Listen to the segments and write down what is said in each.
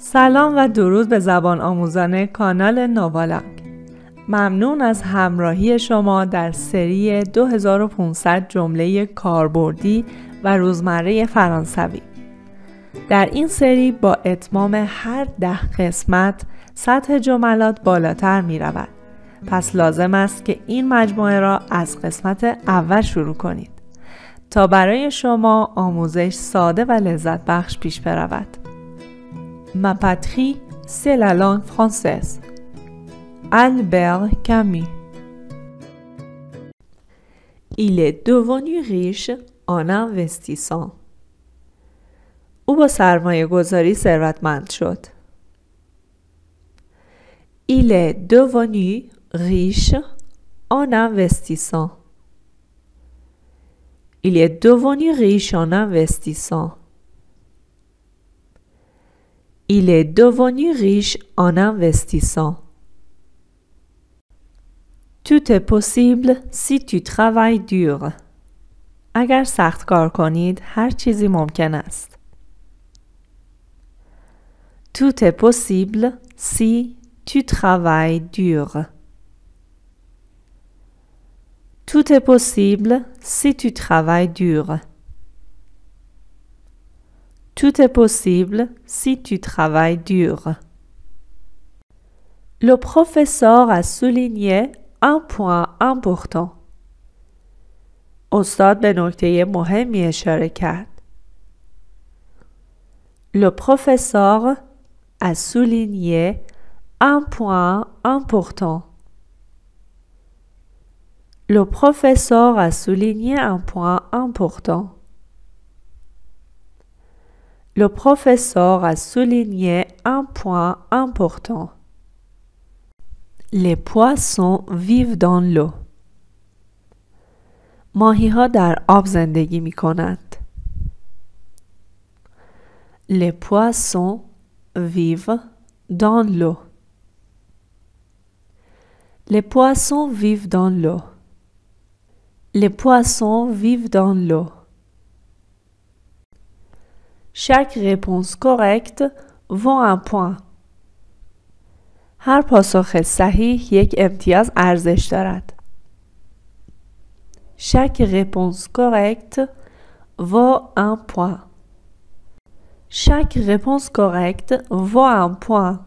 سلام و درود به زبان آموزان کانال نوالنگ. ممنون از همراهی شما در سری 2500 جمله کاربردی و روزمره فرانسوی. در این سری با اتمام هر 10 قسمت سطح جملات بالاتر می رود. پس لازم است که این مجموعه را از قسمت اول شروع کنید تا برای شما آموزش ساده و لذت بخش پیش برود. Ma patrie, c'est la langue française. Albert Camus. Il est devenu riche en investissant. او با سرمایه گذاری ثروتمند شد. Il est devenu riche en investissant. Il est devenu riche en investissant. Il est devenu riche en investissant. Tout est possible si tu travailles dur. اگر سخت کار کنید هر چیزی ممکن است. Tout est possible si tu travailles dur. Tout est possible si tu travailles dur. Tout est possible si tu travailles dur. Le professeur a souligné un point important. استاد به نکته مهمی اشاره کرد. Le professeur a souligné un point important. Le professeur a souligné un point important. Le professeur a souligné un point important. Les poissons vivent dans l'eau. ماهی‌ها در آب زندگی می‌کنند. Les poissons vivent dans l'eau. Les poissons vivent dans l'eau. Les poissons vivent dans l'eau. Chaque réponse correcte vaut un point. هر پاسخ صحیح یک امتیاز ارزش دارد. Chaque réponse correcte vaut un point. Chaque réponse correcte vaut un point.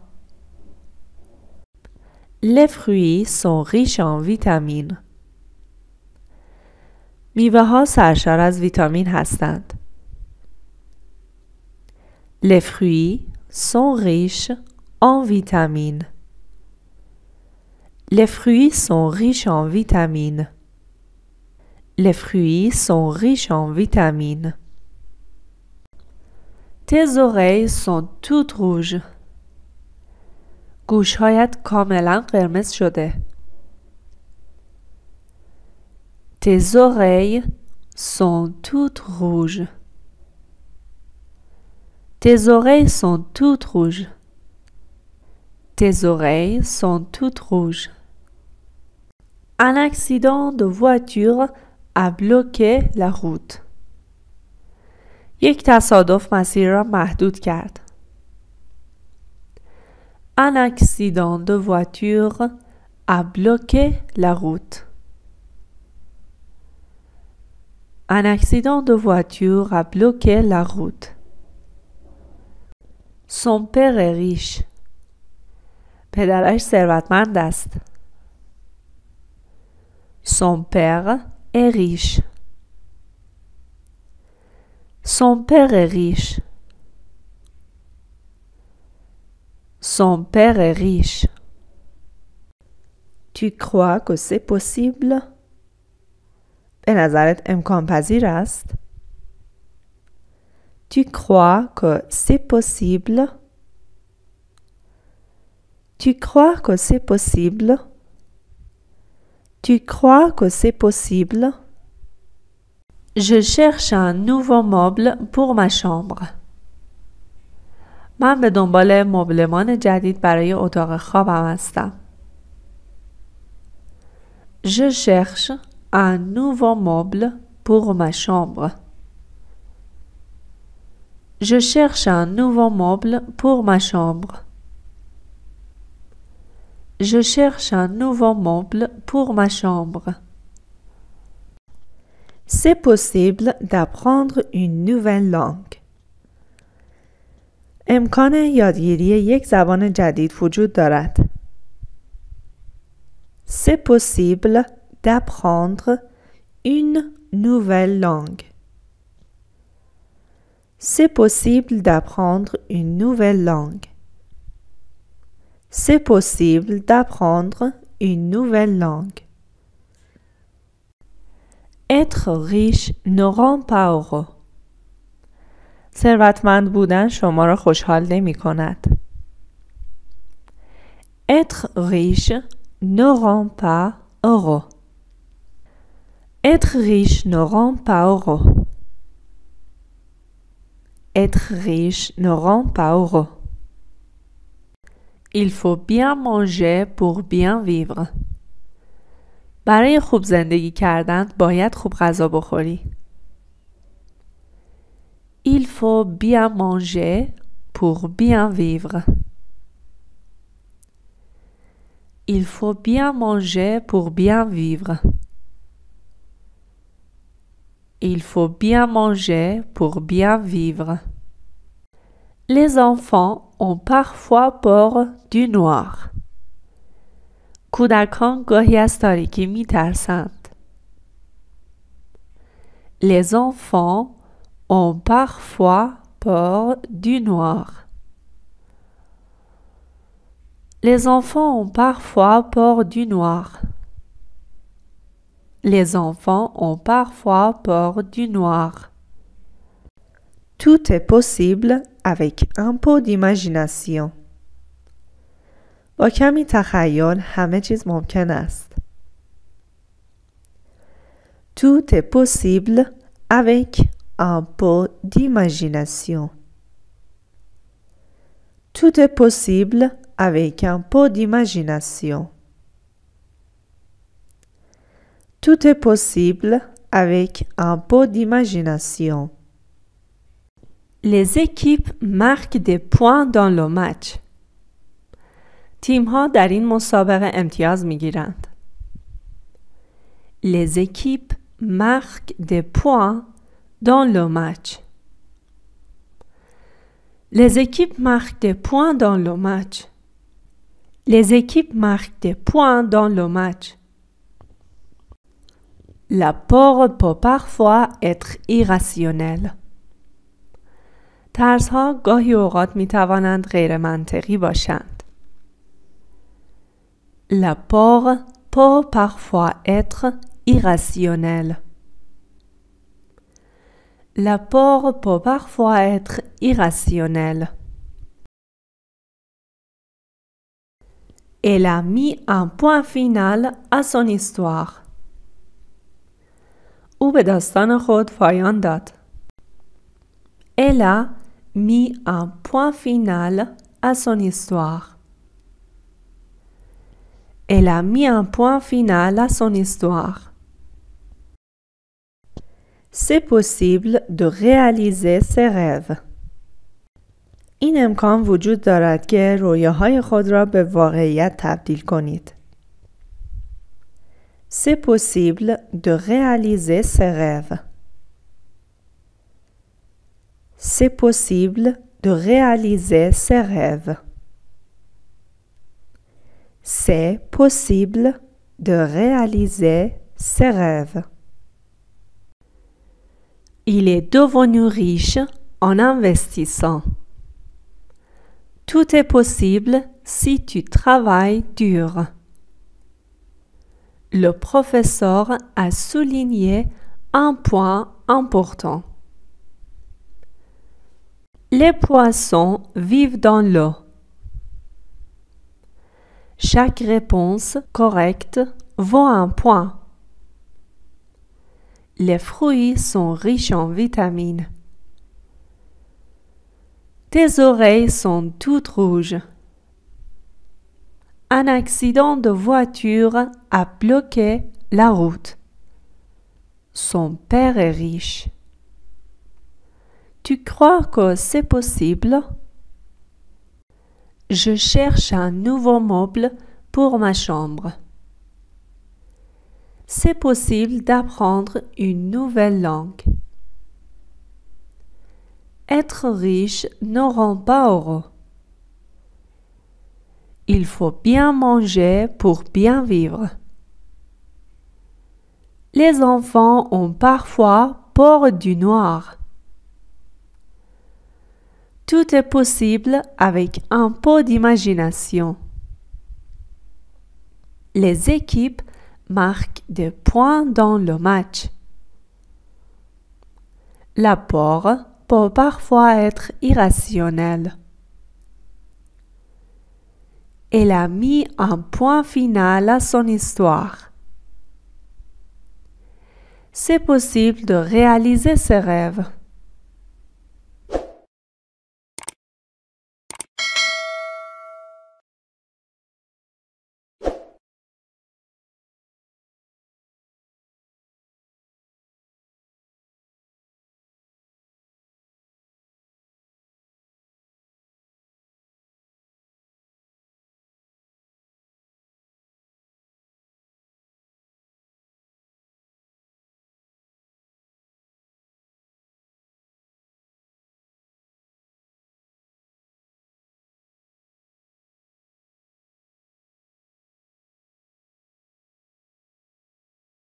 Les fruits sont riches en vitamines. میوه‌ها سرشار از ویتامین هستند. Les fruits sont riches en vitamines. Les fruits sont riches en vitamines. Les fruits sont riches en vitamines. Tes oreilles sont toutes rouges. گوش‌هایت کاملاً قرمز شده. Tes oreilles sont toutes rouges. Tes oreilles sont toutes rouges. Tes oreilles sont toutes rouges. Un accident de voiture a bloqué la route. یک تصادف مسیر را محدود کرد. Un accident de voiture a bloqué la route. Un accident de voiture a bloqué la route. Son père est riche. پدرش ثروتمند است. Son père est riche. Son père est riche. Son père est riche. Tu crois que c'est possible? به نظرت امکان پذیر است؟ Tu crois que c'est possible? Tu crois que c'est possible? Tu crois que c'est possible? Je cherche un nouveau meuble pour ma chambre. من به دنبال مبلمان جدید برای اتاق خوابم هستم. Je cherche un nouveau meuble pour ma chambre. Je cherche un nouveau meuble pour ma chambre. Je cherche un nouveau meuble pour ma chambre. C'est possible d'apprendre une nouvelle langue. امکان یادگیری یک زبان جدید وجود دارد. C'est possible d'apprendre une nouvelle langue. C'est possible d'apprendre une nouvelle langue. C'est possible d'apprendre une nouvelle langue. Être riche ne rend pas heureux. ثروتمند بودن شما را خوشحال نمی کند. Être riche ne rend pas heureux. Être riche ne rend pas heureux. Être riche ne rend pas heureux. Il faut bien manger pour bien vivre. برای خوب زندگی کردن باید خوب غذا بخوری. Il faut bien manger pour bien vivre. Il faut bien manger pour bien vivre. Il faut bien manger pour bien vivre. Les enfants ont parfois peur du noir. کودکان گاهی از تاریکی می‌ترسند. Les enfants ont parfois peur du noir. Les enfants ont parfois peur du noir. Les enfants ont parfois peur du noir. Tout est possible avec un peu d'imagination. با کمی تخیل همه چیز ممکن است. Tout est possible avec un peu d'imagination. Tout est possible avec un peu d'imagination. Tout est possible avec un peu d'imagination. Les équipes marquent des points dans le match. تیم‌ها در این مسابقه امتیاز می‌گیرند. Les équipes marquent des points dans le match. Les équipes marquent des points dans le match. Les équipes marquent des points dans le match. La peur peut parfois être irrationnelle. ترس‌ها گاهی اوقات می‌توانند غیر منطقی باشند. La peur peut parfois être irrationnelle. La peur peut parfois être irrationnelle. Elle a mis un point final à son histoire. او به داستان خود پایان داد. Elle a mis un point final à son histoire. Elle a mis un point final à son histoire. C'est possible de réaliser ses rêves. این امکان وجود دارد که رویاهای خود را به واقعیت تبدیل کنید. C'est possible de réaliser ses rêves. C'est possible de réaliser ses rêves. C'est possible de réaliser ses rêves. Il est devenu riche en investissant. Tout est possible si tu travailles dur. Le professeur a souligné un point important. Les poissons vivent dans l'eau. Chaque réponse correcte vaut un point. Les fruits sont riches en vitamines. Tes oreilles sont toutes rouges. Un accident de voiture a bloqué la route. Son père est riche. Tu crois que c'est possible? Je cherche un nouveau meuble pour ma chambre. C'est possible d'apprendre une nouvelle langue. Être riche ne rend pas heureux. Il faut bien manger pour bien vivre. Les enfants ont parfois peur du noir. Tout est possible avec un peu d'imagination. Les équipes marquent des points dans le match. La peur peut parfois être irrationnelle. Elle a mis un point final à son histoire. C'est possible de réaliser ses rêves.